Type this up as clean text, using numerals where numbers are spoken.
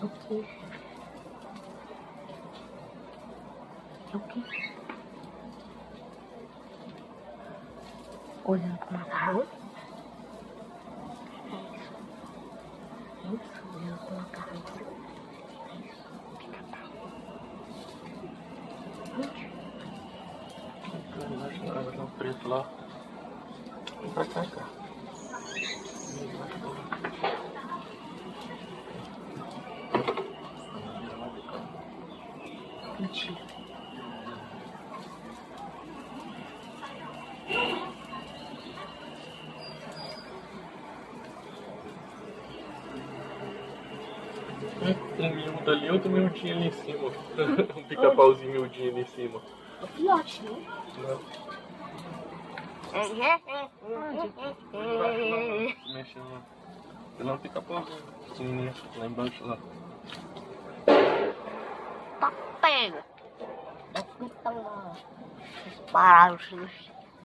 O quê? O quê? Olhando pro macarrão? É isso. É isso, olhando pro macarrão. É isso. Pica-pau. Vai dar um preto lá. Vem pra cá, cara. Mentira. Um miúdo ali, outro miudinho ali em cima. Um pica-pauzinho miudinho ali em cima. O filhote, né? Mexendo lá. Tem lá um pica-pauzinho. Pequenininho, lá embaixo lá. Tá pega. Daqui tá lá. Os parados.